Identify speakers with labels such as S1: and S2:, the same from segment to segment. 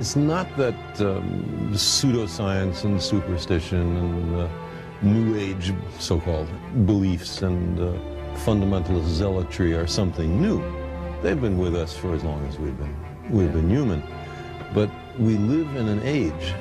S1: It's not that pseudoscience and superstition and New Age so-called beliefs and fundamentalist zealotry are something new. They've been with us for as long as we've been human. But we live in an age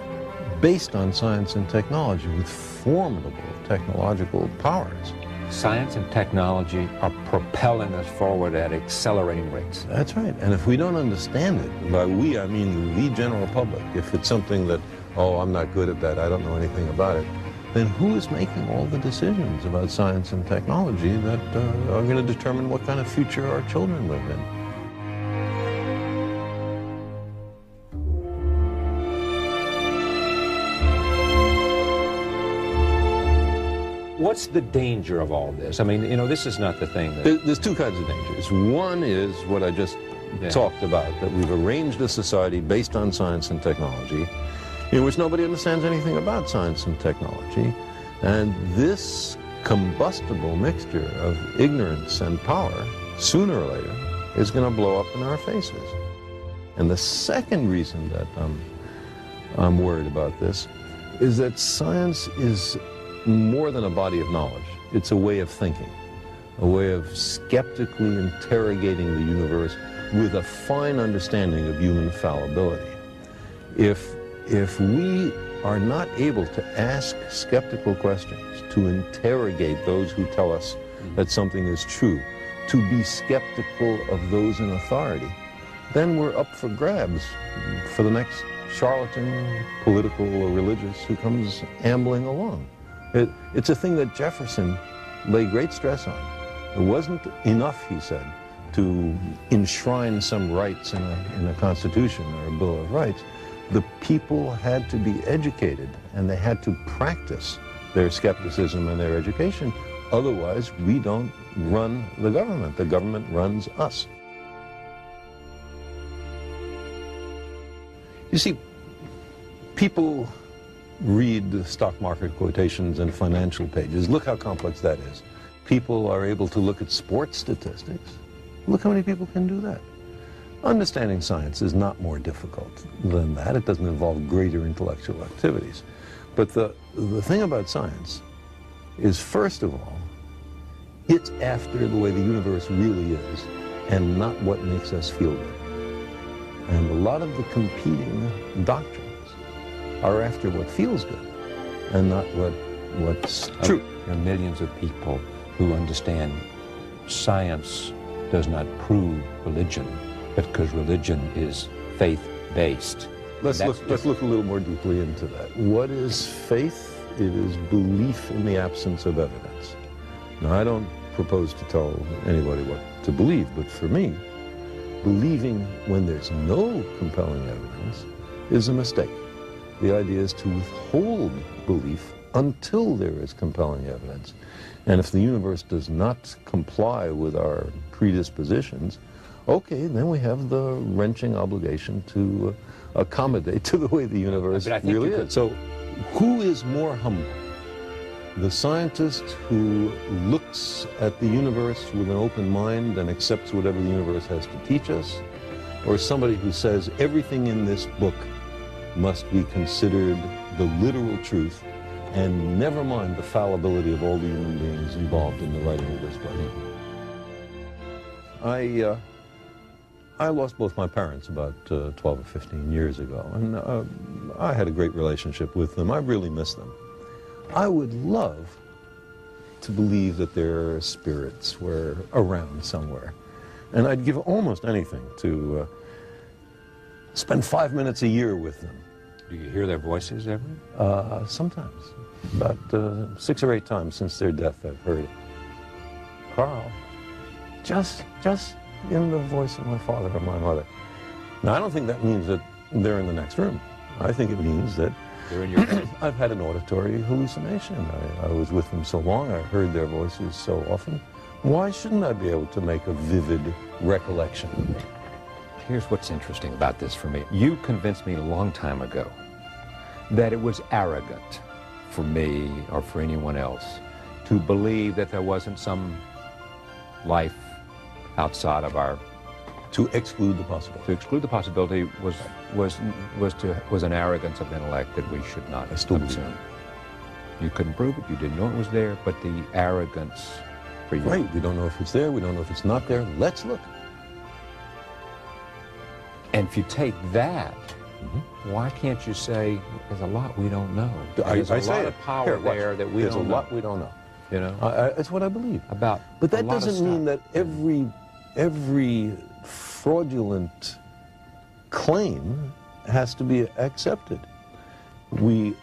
S1: based on science and technology with formidable technological powers.
S2: Science and technology are propelling us forward at accelerating rates.
S1: That's right. And if we don't understand it, by we I mean the general public, if it's something that, oh, I'm not good at that, I don't know anything about it, then who is making all the decisions about science and technology that are going to determine what kind of future our children live in?
S2: What's the danger of all this? I mean, you know, this is not the thing that...
S1: There's two kinds of dangers. One is what I just talked about, that we've arranged a society based on science and technology, in which nobody understands anything about science and technology. And this combustible mixture of ignorance and power, sooner or later, is going to blow up in our faces. And the second reason that I'm worried about this is that science is more than a body of knowledge. It's a way of thinking, a way of skeptically interrogating the universe with a fine understanding of human fallibility. If we are not able to ask skeptical questions, to interrogate those who tell us that something is true, to be skeptical of those in authority, then we're up for grabs for the next charlatan, political or religious, who comes ambling along. It's a thing that Jefferson laid great stress on. It wasn't enough, he said, to enshrine some rights in a Constitution or a Bill of Rights. The people had to be educated, and they had to practice their skepticism and their education. Otherwise, we don't run the government. The government runs us. You see, people read the stock market quotations and financial pages. Look how complex that is. People are able to look at sports statistics. Look how many people can do that. Understanding science is not more difficult than that. It doesn't involve greater intellectual activities. But the thing about science is, first of all, it's after the way the universe really is and not what makes us feel good. And a lot of the competing doctrines are after what feels good and not what's true.
S2: There are millions of people who understand science does not prove religion, because religion is faith-based.
S1: Let's look a little more deeply into that. What is faith? It is belief in the absence of evidence. Now, I don't propose to tell anybody what to believe, but for me, believing when there's no compelling evidence is a mistake. The idea is to withhold belief until there is compelling evidence. And if the universe does not comply with our predispositions, okay, then we have the wrenching obligation to accommodate to the way the universe really is. So who is more humble? The scientist who looks at the universe with an open mind and accepts whatever the universe has to teach us, or somebody who says everything in this book must be considered the literal truth, and never mind the fallibility of all the human beings involved in the writing of this book? I lost both my parents about 12 or 15 years ago, and I had a great relationship with them. I really miss them. I would love to believe that their spirits were around somewhere, and I'd give almost anything to spend 5 minutes a year with them.
S2: Do you hear their voices ever?
S1: Sometimes. About 6 or 8 times since their death I've heard it. Carl, just in the voice of my father or my mother. Now, I don't think that means that they're in the next room. I think it means that
S2: they're in your head.
S1: I've had an auditory hallucination. I was with them so long, I heard their voices so often. Why shouldn't I be able to make a vivid recollection?
S2: Here's what's interesting about this for me. You convinced me a long time ago that it was arrogant for me or for anyone else to believe that there wasn't some life outside of our
S1: To exclude the possibility.
S2: To exclude the possibility was an arrogance of intellect that we should not assume. You couldn't prove it, you didn't know it was there, but the arrogance for you.
S1: Right, we don't know if it's there, we don't know if it's not there, let's look.
S2: And if you take that, why can't you say, there's a lot we don't know? There's a lot of power there that we don't know.
S1: There's a lot we don't know.
S2: You know?
S1: It's what I believe.
S2: But
S1: that doesn't mean that every fraudulent claim has to be accepted. We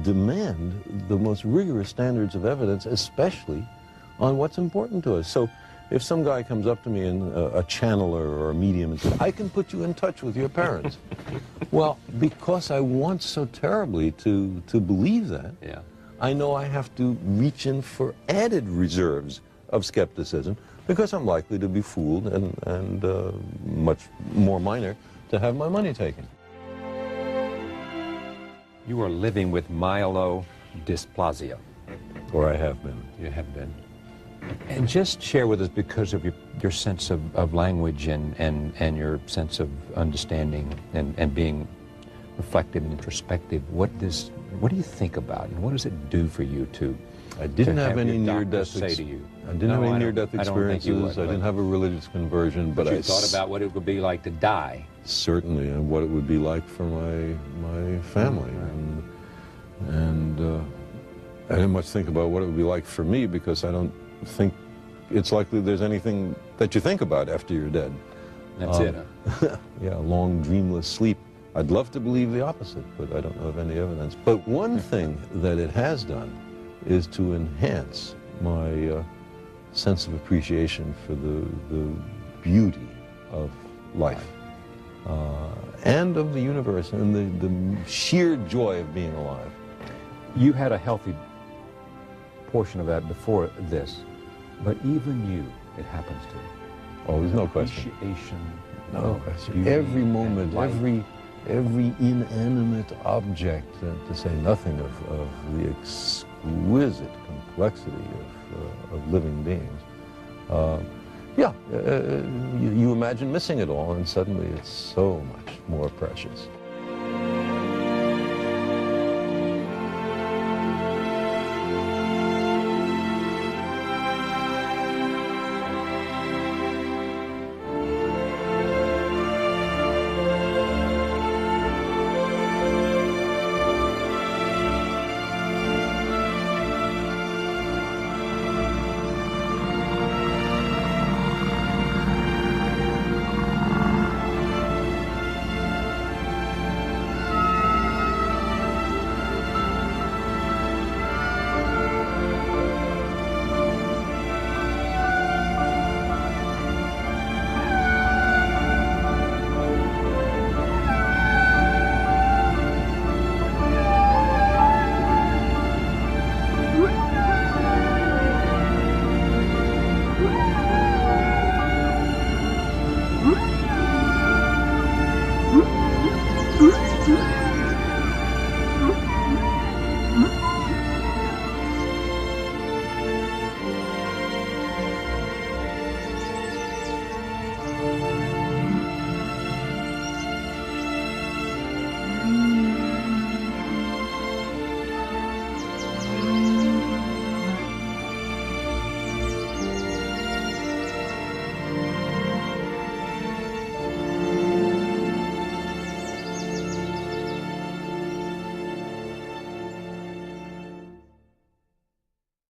S1: demand the most rigorous standards of evidence, especially on what's important to us. So if some guy comes up to me, and a channeler or a medium, and says, I can put you in touch with your parents. Well, because I want so terribly to believe that, I know I have to reach in for added reserves of skepticism, because I'm likely to be fooled and much more minor to have my money taken.
S2: You are living with myelodysplasia.
S1: Or I have been.
S2: You have been. And just share with us, because of your sense of language and your sense of understanding and being reflective and introspective, what do you think about, and what does it do for you to
S1: I didn't have any near-death
S2: say to you?
S1: I didn't have any near-death experiences. I didn't have a religious conversion, but I
S2: thought about what it would be like to die.
S1: Certainly, and what it would be like for my family, and I didn't much think about what it would be like for me, because I don't think it's likely there's anything that you think about after you're dead.
S2: That's it. Huh?
S1: Yeah, long dreamless sleep. I'd love to believe the opposite, but I don't know of any evidence. But one thing that it has done is to enhance my sense of appreciation for the beauty of life and of the universe, and the sheer joy of being alive.
S2: You had a healthy portion of that before this, but even you, it happens to.
S1: Oh, there's no question.
S2: Appreciation.
S1: No question. Every moment, every inanimate object, to say nothing of the exquisite complexity of living beings. You imagine missing it all, and suddenly it's so much more precious.